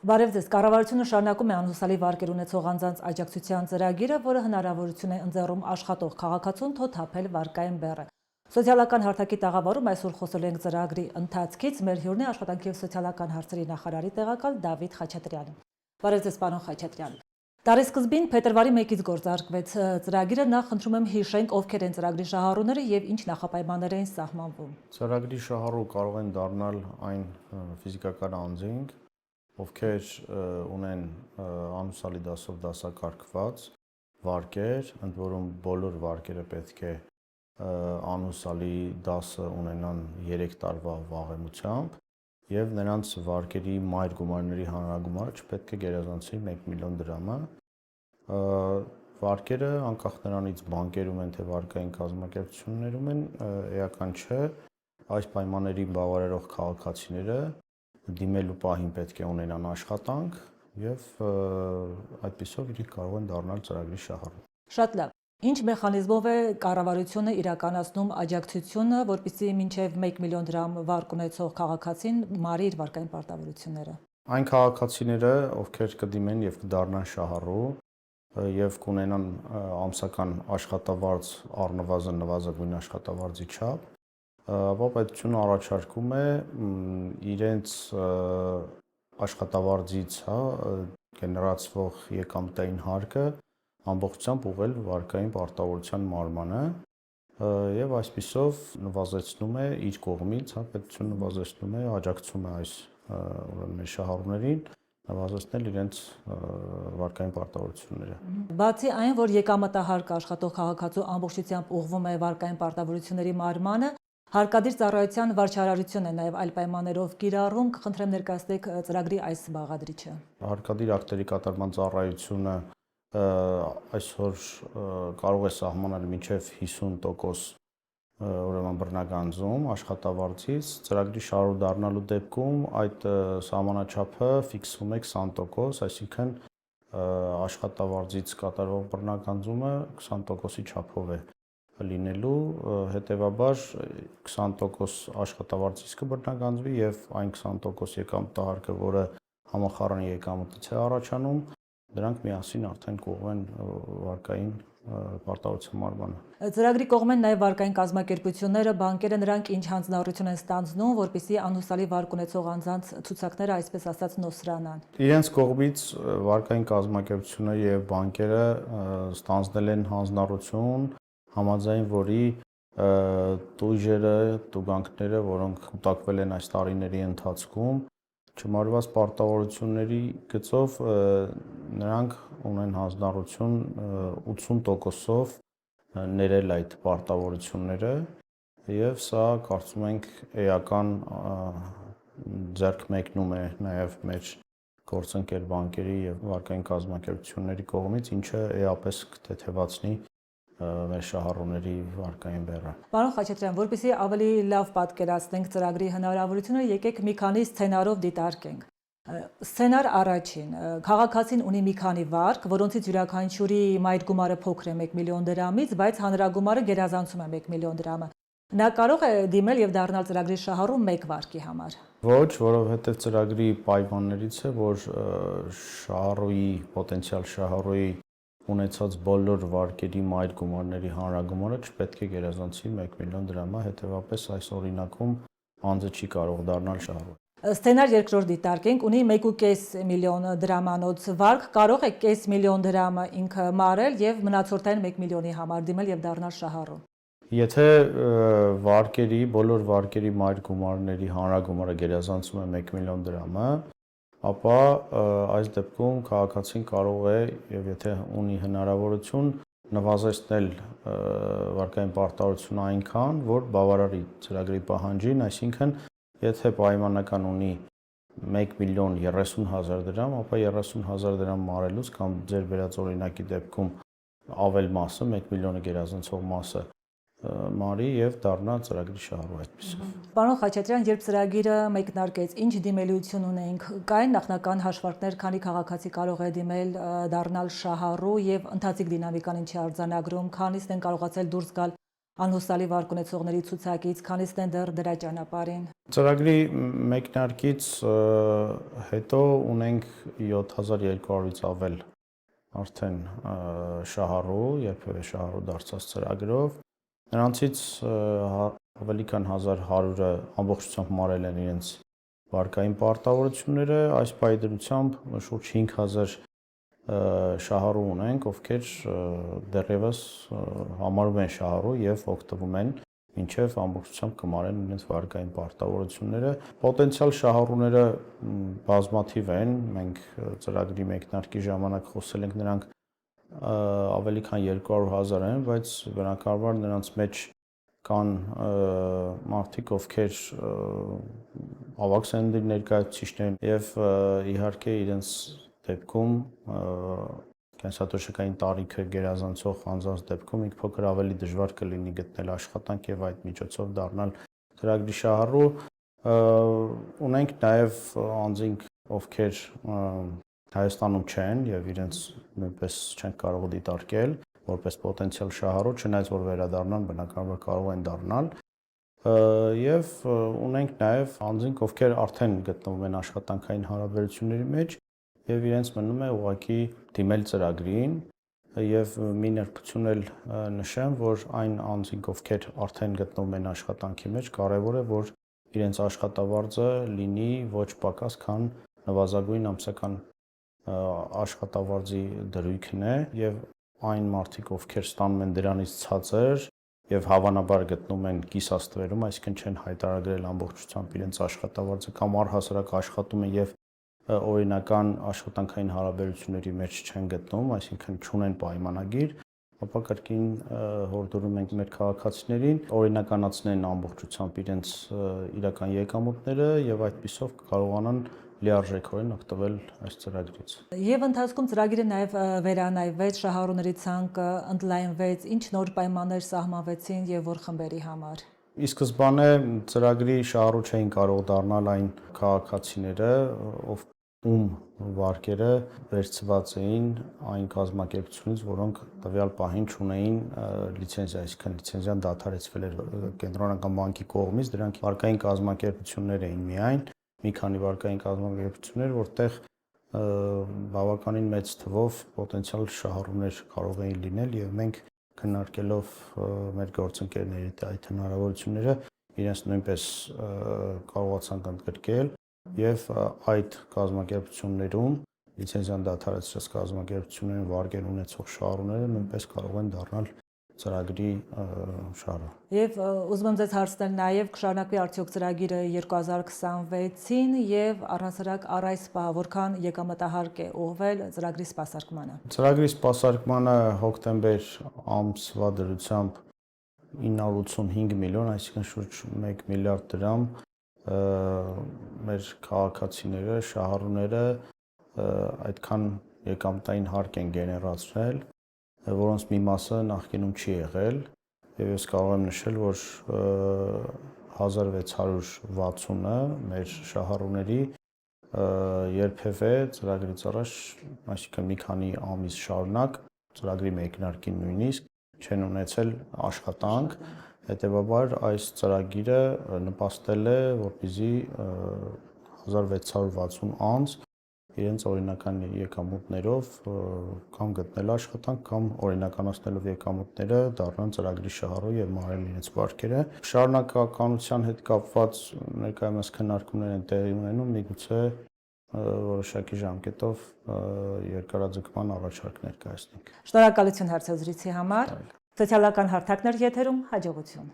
Բարև ձեզ, կառավարությունը շարունակում է անհուսալի վարկեր ունեցող անձանց աջակցության ծրագիրը, որը հնարավորություն է ընձեռում աշխատող քաղաքացուն թոթափել վարկային բեռը։ Սոցիալական հարթակի տաղավարում այսօր խոսել ենք ծրագրի ընթացքից, մեր հյուրն է աշխատանքի և սոցիալական հարցերի նախարարի տեղակալ Դավիթ Խաչատրյանը։ Բարև ձեզ, պարոն Խաչատրյան։ Տարի սկզբին փետրվարի 1-ից գործարկվեց ծրագիրը, նախ խնդրում եմ հիշենք ովքեր են ծրագրի շահառուները եւ ինչ նախապայմաններ էին սահմանվում։ Ծրագրի շահառու կարող են դառնալ այն ֆիզիկական անձինք, ովքեր ունեն անհուսալի դասով դասակարգված վարկեր, ընդ որում բոլոր վարկերը պետք է անհուսալի դասը ունենան 3 տարվա վաղեմությամբ եւ նրանց վարկերի մայր գումարների հանրագումարը չպետք է գերազանցի 1 միլիոն դրամը։ Վարկերը անկախ նրանից բանկերում են թե վարկային կազմակերպություններում են, էական չէ, այս պայմաններին բավարարող քաղաքացիները դիմելու պահին պետք է ունենան աշխատանք եւ այդպիսով իրենք կարող են դառնալ ծրագրի շահառու։ Շատ լավ։ Ինչ մեխանիզմով է կառավարությունը իրականացնում աջակցությունը, որպեսզի մինչև 1 միլիոն դրամ վարկ ունեցող քաղաքացին մարի իր վարկային պարտավորությունները։ Այն քաղաքացիները, ովքեր կդիմեն եւ կդառնան շահառու եւ կունենան ամսական աշխատավարձ առնվազն նվազագույն աշխատավարձի չափ, ապա պետությունը առաջարկում է իրենց աշխատավարձից գեներացվող եկամտային հարկը ամբողջությամբ ուղղել վարկային պարտավորության մարմանը եւ այսպիսով նվազեցնում է իր կողմից, պետությունը նվազեցնում է, աջակցում է այս մեր շահառուներին նվազեցնել իրենց վարկային պարտավորությունները։ Բացի այն, որ եկամտահարկ աշխատող քաղաքացու ամբողջությամբ ուղղվում է վարկային պարտավորությունների մարմանը, հարկադիր ծառայության վարչարարությունն է նաև այլ պայմաններով կիրառում, կխնդրեմ ներկայացնեք ծրագրի այս բաղադրիչը։ Հարկադիր ակտերի կատարման ծառայությունը այսօր կարող է սահմանել մինչև 50% ուրեմն բռնագանձում աշխատավարձից, ծրագրի շահառու դառնալու դեպքում այդ սահմանաչափը ֆիքսվում է 20%, այսինքն աշխատավարձից կատարվող բռնագանձումը 20%-ի չափով է լինելու, հետևաբար 20% աշխատավարձից կբռնագանձվի եւ այն 20% եկամտահարկը, որը համախառն եկամուտից է առաջանում, դրանք միասին արդեն կողմեն վարկային պարտավորության մարմանը։ Ծրագրի կողմեն նաև վարկային կազմակերպությունները, բանկերը, նրանք ինչ հանձնառություն են ստանձնում, որպեսզի անհուսալի վարկ ունեցող անձանց ցուցակները, այսպես ասած, նոսրանան։ Իրենց կողմից վարկային կազմակերպությունները եւ բանկերը ստանձնել են հանձնառություն, համաձայն որի տույժերը, տուգանքները, որոնք կուտակվել են այս տարիների ընթացքում, չմարված պարտավորությունների գծով նրանք ունեն հանձնառություն 80%-ով ներել այդ պարտավորությունները եւ սա կարծում ենք էական ձեռք մեկնում է նաեւ մեր գործընկեր բանկերի եւ վարկային կազմակերպությունների կողմից, ինչը էապես կթեթևացնի մեր շահառուների վարկային բեռը։ Պարոն Խաչատրյան, որպեսզի ավելի լավ պատկերացնենք ծրագրի հնարավորությունը, եկեք մի քանի սցենարով դիտարկենք։ Սցենար առաջին. քաղաքացին ունի մի քանի վարկ, որոնցից յուրաքանչյուրի մայր գումարը փոքր է 1 միլիոն դրամից, բայց հանրագումարը գերազանցում է 1 միլիոն դրամը։ Նա կարող է դիմել եւ դառնալ ծրագրի շահառու 1 վարկի համար։ Ոչ, որովհետեւ ծրագրի պայմաններից է, որ շահառուի, պոտենցիալ շահառուի ունեցած բոլոր վարկերի մայր գումարների հանրագումարը չպետք է գերազանցի 1 միլիոն դրամը, հետևաբար այս օրինակում անձը չի կարող դառնալ շահառու։ Սցենար երկրորդ դիտարկենք, ունի 1.5 միլիոն դրամանոց վարկ, կարող է կես միլիոն դրամը ինքը մարել եւ մնացորդային 1 միլիոնի համար դիմել եւ դառնալ շահառու։ Եթե բոլոր վարկերի մայր գումարների հանրագումարը գերազանցում է 1 միլիոն դրամը, ապա այս դեպքում քաղաքացին կարող է եւ եթե ունի հնարավորություն նվազեցնել վարկային պարտավորությունը այնքան, որ բավարարի ծրագրի պահանջին, այսինքն եթե պայմանական ունի 1 միլիոն 30,000 դրամ, ապա 30,000 դրամ մարելուց կամ ձեր վերած օրինակի դեպքում ավել մասը 1 միլիոնը գերազանցող մասը մարի եւ դառնա ծրագրի շահառու այդպիսով։ Պարոն Խաչատրյան, երբ ծրագիրը մեկնարկեց, ինչ դիմելիություն ունեինք, կային նախնական հաշվարկներ, քանի քաղաքացի կարող է դիմել դառնալ շահառու եւ ընթացիկ դինամիկան ինչի արձանագրում, քանիսն են կարողացել դուրս գալ Անհուսալի վարկ ունեցողների ցուցակից քանիսն են դեռ դրա ճանապարհին։ Ծրագրի մեկնարկից հետո ունենք 7200-ից ավել արդեն շահառու, երբևէ շահառու դարձած ծրագրով։ Նրանցից ավելի քան 1100-ը ամբողջությամբ մարել են իրենց վարկային պարտավորությունները, այս պայդրությամբ շուրջ 5000 շահառու ունենք, ովքեր դեռևս համարում են շահառու եւ օգտվում են մինչեւ ամբողջությամբ կմարեն իրենց վարկային պարտավորությունները։ Պոտենցիալ շահառուները բազմաթիվ են, մենք ծրագրի մեկնարկի ժամանակ խոսել ենք նրանք ավելի քան 200,000 են, բայց բնականաբար նրանց մեջ կան մարդիկ, ովքեր ավագ սերնդի ներկայացուցիչներ եւ իհարկե իրենց դեպքում կենսաթոշակային տարիքը գերազանցող անձանց դեպքում ինք փոքր ավելի դժվար կլինի գտնել աշխատանք եւ այդ միջոցով դառնալ ծրագրի շահառու։ Ունենք նաեւ անձինք, ովքեր Հայաստանում չեն եւ իրենց նույնպես չեն կարող դիտարկել որպես պոտենցիալ շահառու, չնայած որ վերադառնան բնականաբար կարող են դառնալ։ Եվ ունենք նաեւ անձինք, ովքեր արդեն գտնվում են աշխատանքային հարաբերությունների մեջ եւ իրենց մնում է ուղղակի դիմել ծրագրին եւ մի նրբություն էլ նշեմ, որ այն անձինք, ովքեր արդեն գտնվում են աշխատանքի մեջ, կարեւոր է, որ իրենց աշխատավարձը լինի ոչ պակաս, քան նվազագույն ամսական աշխատավարձի դրույքն է եւ այն մարդիկ, ովքեր ստանում են դրանից ցածր եւ հավանաբար գտնվում են կիսաստվերում, այսինքն չեն հայտարարել ամբողջությամբ իրենց աշխատավարձը կամ առհասարակ աշխատում են եւ օրինական աշխատանքային հարաբերությունների մեջ չեն գտնվում, այսինքն չունեն պայմանագիր, ապա կրկին հորդորում ենք մեր քաղաքացիներին օրինականացնեն ամբողջությամբ իրենց իրական եկամուտները եւ այդպիսով կարողանան լիարժեքորեն օգտվել այս ծրագրից։ Եվ ընթացքում ծրագիրը նաև վերանայվեց, շահառուների ցանկը ընդլայնվեց, ինչ նոր պայմաններ սահմանվեցին եւ որ խմբերի համար։ Ի սկզբանե ծրագրի շահառու չէին կարող դառնալ այն քաղաքացիները, ում վարկերը վերցված էին այն կազմակերպությունից, որոնք տվյալ պահին չունեին լիցենզիա, այսինքն լիցենզիան դադարեցվել էր կենտրոնական բանկի կողմից, դրանք վարկային կազմակերպություններ էին միայն, մի քանի վարկային կազմակերպություններ, որտեղ բավականին մեծ թվով պոտենցիալ շահառուներ կարող էին լինել եւ մենք քննարկելով մեր գործընկերների այդ հնարավորությունները իրենց նույնպես կարողացանք ընդգրկել եւ այդ կազմակերպություններում լիցենզիան դադարեցրած կազմակերպություններում վարկեր ունեցող շահառուները նույնպես կարող են դառնալ ծրագրի շահառու։ Եվ ուզում եմ ձեզ հարցնել նաև կշարունակվի արդյոք ծրագիրը 2026-ին եւ առհասարակ առ այս պահ որքան եկամտահարկ է ուղղվել ծրագրի սպասարկմանը։ Ծրագրի սպասարկմանը հոկտեմբեր ամսվա դրությամբ 985 միլիոն, այսինքն շուրջ 1 միլիարդ դրամ մեր քաղաքացիները, շահառուները այդքան եկամտային հարկ են գեներացրել, որոնց մի մասը նախկինում չի եղել եւ ես կարող եմ նշել, որ 1660-ը մեր շահառուների երբևէ ծրագրից առաջ, այսինքն մի քանի ամիս շարունակ ծրագրի մեկնարկին նույնիսկ չեն ունեցել աշխատանք, հետեւաբար այս ծրագիրը նպաստել է, որպեսզի 1660 անձ իրենց օրինական եկամուտներով կամ գտնել աշխատանք կամ օրինականացնելով եկամուտները դառնան ծրագրի շահառու եւ մարել իրենց վարկերը։ Շարունակականության հետ կապված ներկայումս քննարկումներ են տեղի ունենում, միգուցե որոշակի ժամկետով երկարաձգման առաջարկ ներկայացնենք։ Շնորհակալություն հարցազրույցի համար։ Սոցիալական հարթակներ եթերում հաջողություն։